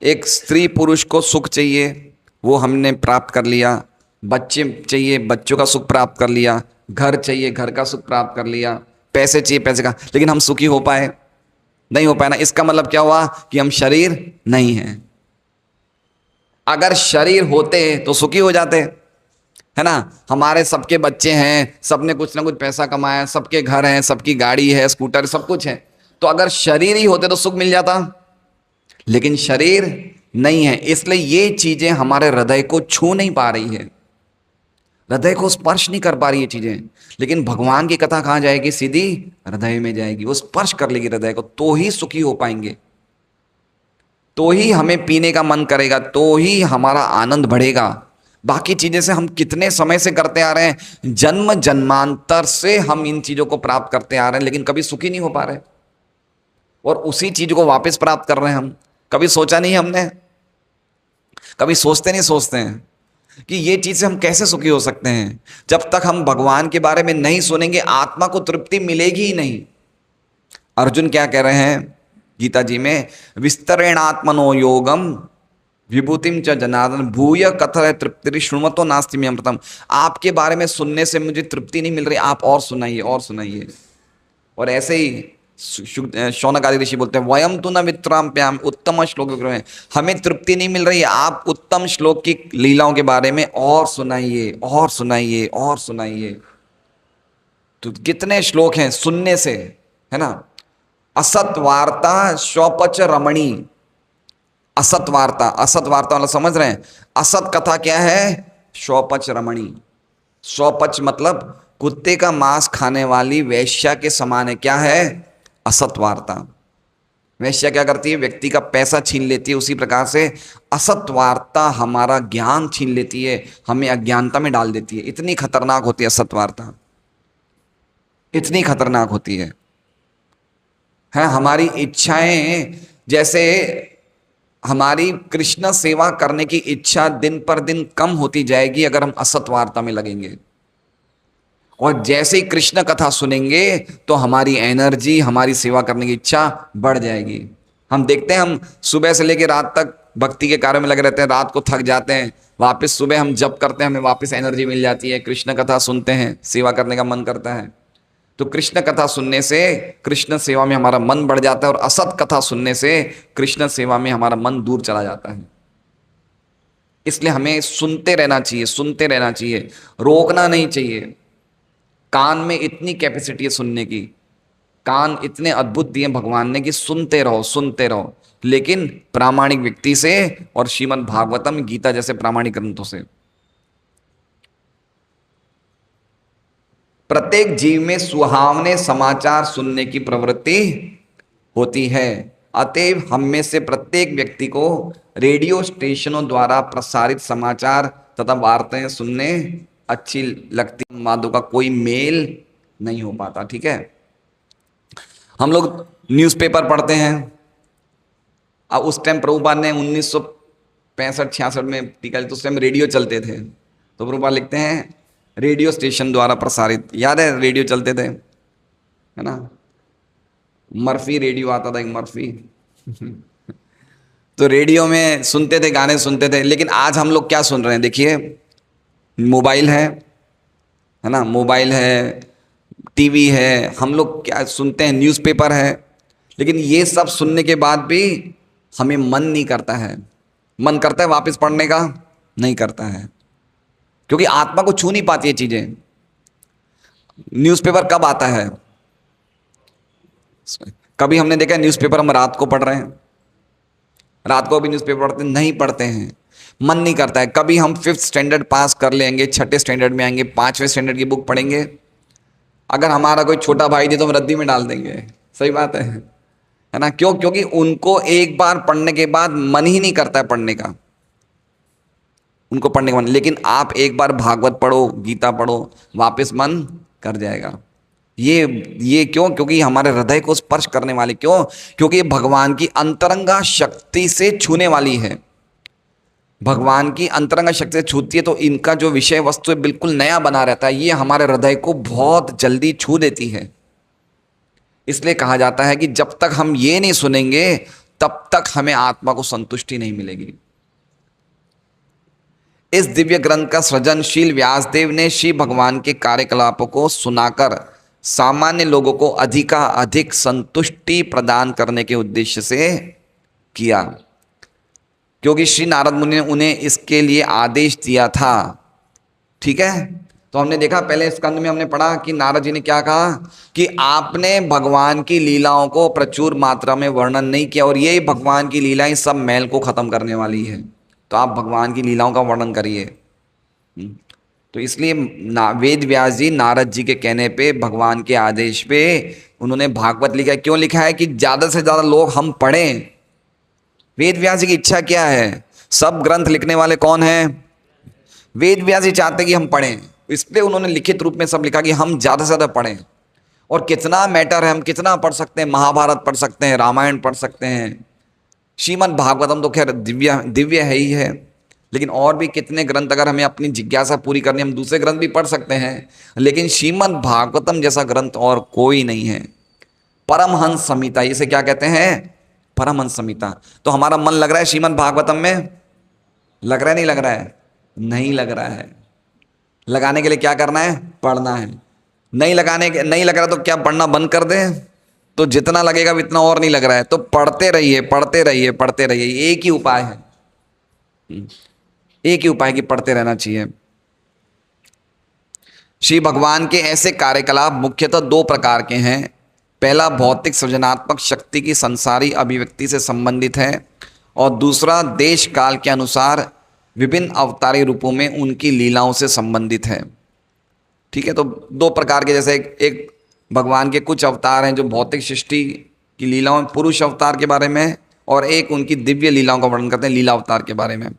एक स्त्री पुरुष को सुख चाहिए, वो हमने प्राप्त कर लिया। बच्चे चाहिए, बच्चों का सुख प्राप्त कर लिया। घर चाहिए, घर का सुख प्राप्त कर लिया। पैसे चाहिए, पैसे का। लेकिन हम सुखी हो पाए? नहीं हो पाए ना। इसका मतलब क्या हुआ? कि हम शरीर नहीं हैं। अगर शरीर होते तो सुखी हो जाते, है ना। हमारे सबके बच्चे हैं, सबने कुछ ना कुछ पैसा कमाया, सबके घर हैं, सबकी गाड़ी है, स्कूटर, सब कुछ है। तो अगर शरीर ही होते तो सुख मिल जाता, लेकिन शरीर नहीं है। इसलिए ये चीजें हमारे हृदय को छू नहीं पा रही है, हृदय को स्पर्श नहीं कर पा रही ये चीजें। लेकिन भगवान की कथा कहाँ जाएगी? सीधी हृदय में जाएगी। वो स्पर्श कर लेगी हृदय को, तो ही सुखी हो पाएंगे, तो ही हमें पीने का मन करेगा, तो ही हमारा आनंद बढ़ेगा। बाकी चीजें से हम कितने समय से करते आ रहे हैं, जन्म जन्मांतर से हम इन चीजों को प्राप्त करते आ रहे हैं, लेकिन कभी सुखी नहीं हो पा रहे, और उसी चीज को वापस प्राप्त कर रहे हैं हम। कभी सोचा नहीं हमने, कभी सोचते हैं कि ये चीज से हम कैसे सुखी हो सकते हैं। जब तक हम भगवान के बारे में नहीं सुनेंगे, आत्मा को तृप्ति मिलेगी ही नहीं। अर्जुन क्या कह रहे हैं गीता जी में? विस्तरेण आत्मनो योगम विभूतिम च जनार्दन भूय कथय तृप्ति शृण्वतो नास्ति में अमृतम। आपके बारे में सुनने से मुझे तृप्ति नहीं मिल रही, आप और सुनाइए, और सुनाइए। और ऐसे ही शौनक आदि ऋषि बोलते हैं, वयम तु न वित्राम्प्याम उत्तम श्लोक में, हमें तृप्ति नहीं मिल रही है, आप उत्तम श्लोक की लीलाओं के बारे में और सुनाइए, और सुनाइए, और सुनाइए। तो कितने श्लोक हैं सुनने से, है ना। असत वार्ता शौपच रमणी। असत वार्ता, असत वार्ता वाला समझ रहे हैं? असत कथा क्या है? शौपच रमणी। शौपच मतलब कुत्ते का मांस खाने वाली वेश्या के समान है। क्या है? असत वार्ता। वेश्या क्या करती है? व्यक्ति का पैसा छीन लेती है। उसी प्रकार से असत वार्ता हमारा ज्ञान छीन लेती है, हमें अज्ञानता में डाल देती है। इतनी खतरनाक होती है असत वार्ता, इतनी खतरनाक होती है। हमारी इच्छाएं, जैसे हमारी कृष्ण सेवा करने की इच्छा दिन पर दिन कम होती जाएगी अगर हम असत वार्ता में लगेंगे। और जैसे ही कृष्ण कथा सुनेंगे तो हमारी एनर्जी, हमारी सेवा करने की इच्छा बढ़ जाएगी। हम देखते हैं, हम सुबह से लेकर रात तक भक्ति के कार्य में लगे रहते हैं, रात को थक जाते हैं, वापस सुबह हम जप करते हैं, हमें वापस एनर्जी मिल जाती है, कृष्ण कथा सुनते हैं, सेवा करने का मन करता है। तो कृष्ण कथा सुनने से कृष्ण सेवा में हमारा मन बढ़ जाता है, और असत कथा सुनने से कृष्ण सेवा में हमारा मन दूर चला जाता है। इसलिए हमें सुनते रहना चाहिए, सुनते रहना चाहिए, रोकना नहीं चाहिए। कान में इतनी कैपेसिटी है सुनने की, कान इतने अद्भुत दिए भगवान ने कि सुनते रहो, सुनते रहो, लेकिन प्रामाणिक व्यक्ति से और श्रीमद् भागवतम, गीता जैसे प्रामाणिक ग्रंथों से। प्रत्येक जीव में सुहावने समाचार सुनने की प्रवृत्ति होती है। अतएव हम में से प्रत्येक व्यक्ति को रेडियो स्टेशनों द्वारा प्रसारित समाचार तथा वार्ताएं सुनने अच्छी लगती, मादों का कोई मेल नहीं हो पाता। ठीक है, हम लोग न्यूज़पेपर पढ़ते हैं। अब उस टाइम प्रभुपाद ने 1965-66 में टीका, तो उस टाइम रेडियो चलते थे, तो प्रभुपाद लिखते हैं रेडियो स्टेशन द्वारा प्रसारित। याद है रेडियो चलते थे, है ना। मर्फी रेडियो आता था, एक मर्फी तो रेडियो में सुनते थे, गाने सुनते थे। लेकिन आज हम लोग क्या सुन रहे हैं? देखिए, मोबाइल है ना, मोबाइल है, टीवी है, हम लोग क्या सुनते हैं? न्यूज़पेपर है। लेकिन ये सब सुनने के बाद भी हमें मन नहीं करता है। मन करता है वापस पढ़ने का? नहीं करता है, क्योंकि आत्मा को छू नहीं पाती है चीजें। न्यूज़पेपर कब आता है? कभी हमने देखा न्यूज़पेपर हम रात को पढ़ रहे हैं? रात को भी न्यूज़पेपर पढ़ते नहीं? पढ़ते हैं, मन नहीं करता है। कभी हम 5th स्टैंडर्ड पास कर लेंगे, 6ठे स्टैंडर्ड में आएंगे, 5वें स्टैंडर्ड की बुक पढ़ेंगे, अगर हमारा कोई छोटा भाई दे तो हम रद्दी में डाल देंगे। सही बात है ना। क्यों? क्योंकि उनको एक बार पढ़ने के बाद मन ही नहीं करता है पढ़ने का। उनको पढ़ने का मन, लेकिन आप एक बार भागवत पढ़ो, गीता पढ़ो, वापस मन कर जाएगा। ये क्यों? क्योंकि हमारे हृदय को स्पर्श करने वाली, क्यों? क्योंकि ये भगवान की अंतरंगा शक्ति से छूने वाली है। भगवान की अंतरंगा शक्ति से छूती है तो इनका जो विषय वस्तु है बिल्कुल नया बना रहता है। ये हमारे हृदय को बहुत जल्दी छू देती है। इसलिए कहा जाता है कि जब तक हम ये नहीं सुनेंगे तब तक हमें आत्मा को संतुष्टि नहीं मिलेगी। इस दिव्य ग्रंथ का सृजनशील व्यासदेव ने श्री भगवान के कार्यकलापों को सुनाकर सामान्य लोगों को अधिक संतुष्टि प्रदान करने के उद्देश्य से किया, क्योंकि श्री नारद मुनि ने उन्हें इसके लिए आदेश दिया था। ठीक है, तो हमने देखा पहले स्कंद में हमने पढ़ा कि नारद जी ने क्या कहा कि आपने भगवान की लीलाओं को प्रचुर मात्रा में वर्णन नहीं किया, और यही भगवान की लीलाएं सब मैल को खत्म करने वाली है, तो आप भगवान की लीलाओं का वर्णन करिए। तो इसलिए वेद व्यास जी नारद जी के कहने पे, भगवान के आदेश पे उन्होंने भागवत लिखा है। क्यों लिखा है? कि ज़्यादा से ज़्यादा लोग हम पढ़ें। वेद व्यास जी की इच्छा क्या है? सब ग्रंथ लिखने वाले कौन हैं? वेद व्यास जी चाहते हैं कि हम पढ़ें, इसलिए उन्होंने लिखित रूप में सब लिखा कि हम ज़्यादा से ज़्यादा पढ़ें। और कितना मैटर है, हम कितना पढ़ सकते हैं? महाभारत पढ़ सकते हैं, रामायण पढ़ सकते हैं, श्रीमद् भागवतम तो खैर दिव्य है ही है, लेकिन और भी कितने ग्रंथ, अगर हमें अपनी जिज्ञासा पूरी करनी हम दूसरे ग्रंथ भी पढ़ सकते हैं, लेकिन श्रीमद् भागवतम जैसा ग्रंथ और कोई नहीं है। परमहंस संहिता, इसे क्या कहते हैं? परमहंस संहिता। तो हमारा मन लग रहा है श्रीमद् भागवतम में? लग रहा है? नहीं लग रहा है? नहीं लग रहा है। लगाने के लिए क्या करना है? पढ़ना है। नहीं लग रहा तो क्या पढ़ना बंद कर दें? तो जितना लगेगा उतना और नहीं लग रहा है, तो पढ़ते रहिए, पढ़ते रहिए, पढ़ते रहिए। एक ही उपाय है, एक ही उपाय कि पढ़ते रहना चाहिए। श्री भगवान के ऐसे कार्यकलाप मुख्यतः दो प्रकार के हैं। पहला भौतिक सृजनात्मक शक्ति की संसारी अभिव्यक्ति से संबंधित है, और दूसरा देश काल के अनुसार विभिन्न अवतारी रूपों में उनकी लीलाओं से संबंधित है। ठीक है, तो दो प्रकार के, जैसे एक भगवान के कुछ अवतार हैं जो भौतिक सृष्टि की लीलाओं, पुरुष अवतार के बारे में, और एक उनकी दिव्य लीलाओं का वर्णन करते हैं, लीला अवतार के बारे में।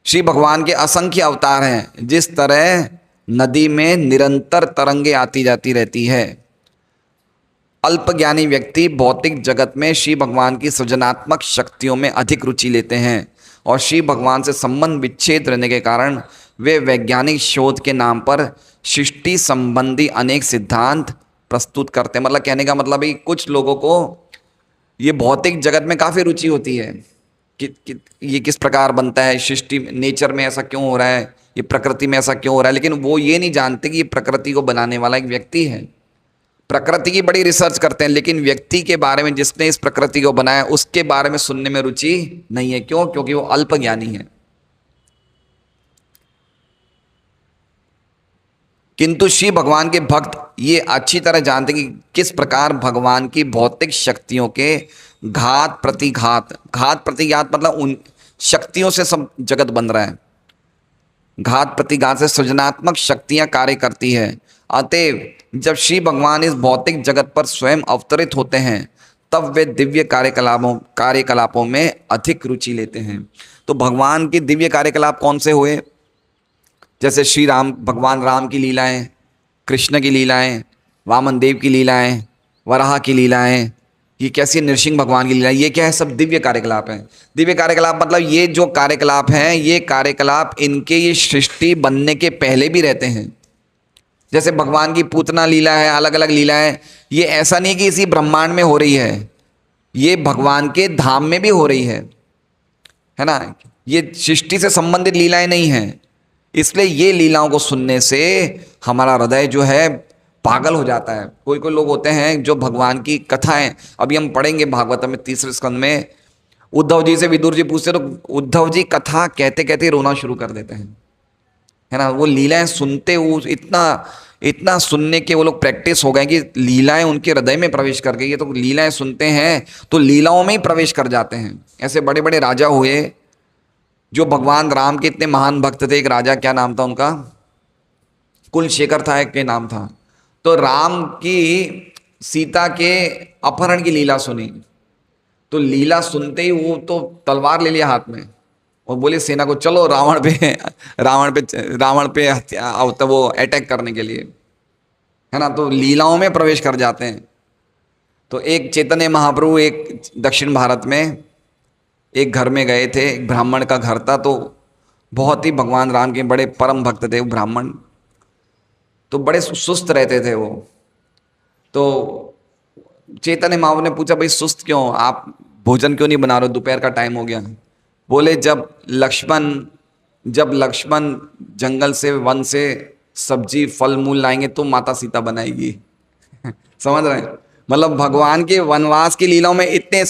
श्री भगवान के असंख्य अवतार हैं। जिस तरह नदी में निरंतर तरंगे आती जाती रहती है, अल्पज्ञानी व्यक्ति भौतिक जगत में श्री भगवान की सृजनात्मक शक्तियों में अधिक रुचि लेते हैं, और श्री भगवान से संबंध विच्छेद रहने के कारण वे वैज्ञानिक शोध के नाम पर सृष्टि संबंधी अनेक सिद्धांत प्रस्तुत करते हैं। मतलब कहने का मतलब है कि कुछ लोगों को ये भौतिक जगत में काफ़ी रुचि होती है कि ये किस प्रकार बनता है, सृष्टि नेचर में ऐसा क्यों हो रहा है, ये प्रकृति में ऐसा क्यों हो रहा है, लेकिन वो ये नहीं जानते कि ये प्रकृति को बनाने वाला एक व्यक्ति है। प्रकृति की बड़ी रिसर्च करते हैं, लेकिन व्यक्ति के बारे में, जिसने इस प्रकृति को बनाया, उसके बारे में सुनने में रुचि नहीं है। क्यों? क्योंकि वो अल्पज्ञानी है। किंतु श्री भगवान के भक्त ये अच्छी तरह जानते कि किस प्रकार भगवान की भौतिक शक्तियों के घात प्रतिघात मतलब उन शक्तियों से सब जगत बन रहा है। घात प्रतिघात से सृजनात्मक शक्तियां कार्य करती है। अतएव जब श्री भगवान इस भौतिक जगत पर स्वयं अवतरित होते हैं, तब वे दिव्य कार्यकलापों में अधिक रुचि लेते हैं। तो भगवान के दिव्य कार्यकलाप कौन से हुए? जैसे श्री राम, भगवान राम की लीलाएं, कृष्ण की लीलाएं, वामन देव की लीलाएं, वराह की लीलाएं, ये कैसी नृसिंह भगवान की लीलाएं, ये क्या है? सब दिव्य कार्यकलाप हैं। दिव्य कार्यकलाप मतलब ये जो कार्यकलाप हैं, ये कार्यकलाप इनके ये सृष्टि बनने के पहले भी रहते हैं। जैसे भगवान की पूतना लीला है, अलग अलग लीलाएं, ये ऐसा नहीं कि इसी ब्रह्मांड में हो रही है, ये भगवान के धाम में भी हो रही है ना। ये सृष्टि से संबंधित लीलाएं नहीं हैं। इसलिए ये लीलाओं को सुनने से हमारा हृदय जो है पागल हो जाता है। कोई कोई लोग होते हैं जो भगवान की कथाएं, अभी हम पढ़ेंगे भागवत में 3रे स्कंद में, उद्धव जी से विदुर जी पूछते तो उद्धव जी कथा कहते कहते रोना शुरू कर देते हैं, है ना। वो लीलाएं सुनते, वो इतना सुनने के वो लोग प्रैक्टिस हो गए कि लीलाएं उनके हृदय में प्रवेश कर गई है। तो लीलाएं सुनते हैं तो लीलाओं में ही प्रवेश कर जाते हैं। ऐसे बड़े बड़े राजा हुए जो भगवान राम के इतने महान भक्त थे। एक राजा, क्या नाम था उनका? कुलशेखर था एक के नाम था। तो राम की सीता के अपहरण की लीला सुनी, तो लीला सुनते ही वो तो तलवार ले लिया हाथ में और बोले सेना को चलो रावण पे हत्या तो वो अटैक करने के लिए, है ना। तो लीलाओं में प्रवेश कर जाते हैं। तो एक चैतन्य महाप्रभु एक दक्षिण भारत में एक घर में गए थे, एक ब्राह्मण का घर था। तो बहुत ही भगवान राम के बड़े परम भक्त थे वो ब्राह्मण, तो बड़े सुस्त रहते थे वो। तो चैतन्य महाप्रभु ने पूछा, भाई सुस्त क्यों, आप भोजन क्यों नहीं बना रहे हो, दोपहर का टाइम हो गया। बोले जब लक्ष्मण जंगल से वन से सब्जी फल मूल लाएंगे तो माता सीता बनाएगी। समझ रहे हैं, मतलब भगवान के वनवास की लीलाओं में इतने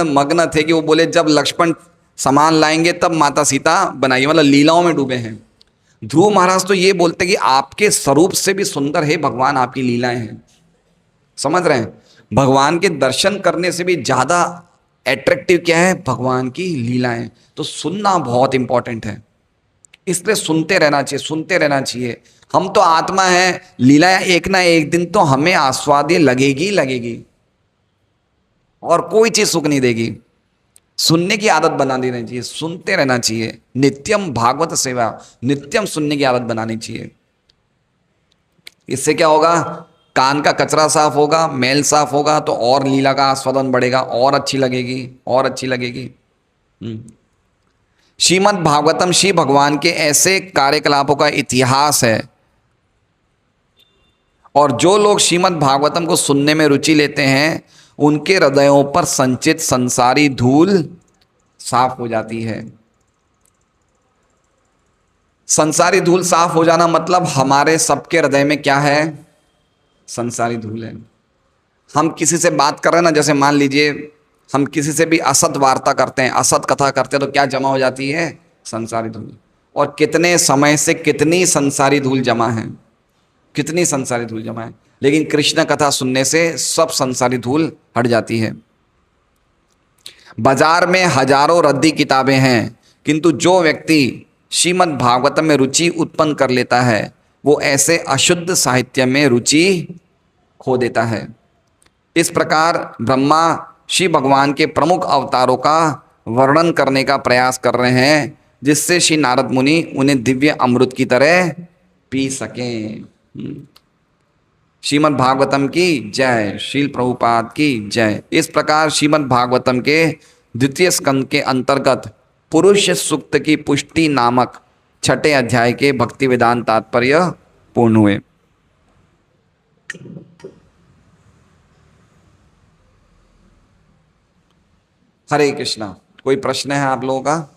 मग्न थे कि वो बोले जब लक्ष्मण सामान लाएंगे तब माता सीता बनाएगी, मतलब लीलाओं में डूबे हैं। ध्रुव महाराज तो ये बोलते कि आपके स्वरूप से भी सुंदर है भगवान, आपकी लीलाएं हैं। समझ रहे हैं, भगवान के दर्शन करने से भी ज्यादा एट्रैक्टिव क्या है, भगवान की लीलाएं। तो सुनना बहुत इंपॉर्टेंट है, इसलिए सुनते रहना चाहिए, सुनते रहना चाहिए। हम तो आत्मा है, लीलाएं एक ना एक दिन तो हमें आस्वाद्य लगेगी लगेगी, और कोई चीज सुख नहीं देगी। सुनने की आदत बना देनी चाहिए, सुनते रहना चाहिए। नित्यम भागवत सेवा, नित्यम सुनने की आदत बनानी चाहिए। इससे क्या होगा, कान का कचरा साफ होगा, मैल साफ होगा, तो और लीला का आस्वादन बढ़ेगा, और अच्छी लगेगी, और अच्छी लगेगी। श्रीमद् भागवतम श्री भगवान के ऐसे कार्यकलापों का इतिहास है, और जो लोग श्रीमद् भागवतम को सुनने में रुचि लेते हैं उनके हृदयों पर संचित संसारी धूल साफ हो जाती है। संसारी धूल साफ हो जाना मतलब हमारे सबके हृदय में क्या है, संसारी धूल है। हम किसी से बात कर रहे हैं ना, जैसे मान लीजिए हम किसी से भी असत वार्ता करते हैं, असत कथा करते हैं, तो क्या जमा हो जाती है, संसारी धूल। और कितने समय से कितनी संसारी धूल जमा है, कितनी संसारी धूल जमा है। लेकिन कृष्ण कथा सुनने से सब संसारी धूल हट जाती है। बाजार में हजारों रद्दी किताबें हैं, किंतु जो व्यक्ति श्रीमद् भागवतम में रुचि उत्पन्न कर लेता है वो ऐसे अशुद्ध साहित्य में रुचि खो देता है। इस प्रकार ब्रह्मा श्री भगवान के प्रमुख अवतारों का वर्णन करने का प्रयास कर रहे हैं, जिससे श्री नारद मुनि उन्हें दिव्य अमृत की तरह पी सकें। श्रीमद् भागवतम की जय, श्रील प्रभुपाद की जय। इस प्रकार श्रीमद् भागवतम के द्वितीय स्कंद के अंतर्गत पुरुष सूक्त की पुष्टि नामक छठे अध्याय के भक्ति वेदांत तात्पर्य पूर्ण हुए। हरे कृष्णा। कोई प्रश्न है आप लोगों का?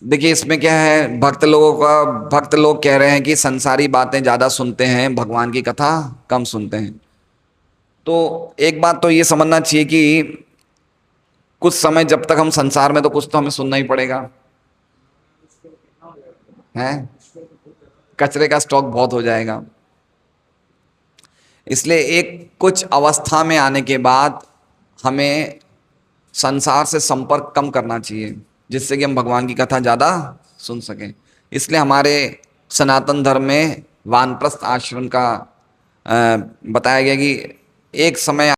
देखिए इसमें क्या है, भक्त लोग कह रहे हैं कि संसारी बातें ज्यादा सुनते हैं, भगवान की कथा कम सुनते हैं। तो एक बात तो ये समझना चाहिए कि कुछ समय जब तक हम संसार में, तो कुछ तो हमें सुनना ही पड़ेगा, है कचरे का स्टॉक बहुत हो जाएगा। इसलिए एक कुछ अवस्था में आने के बाद हमें संसार से संपर्क कम करना चाहिए, जिससे कि हम भगवान की कथा ज़्यादा सुन सकें। इसलिए हमारे सनातन धर्म में वानप्रस्थ आश्रम का बताया गया कि एक समय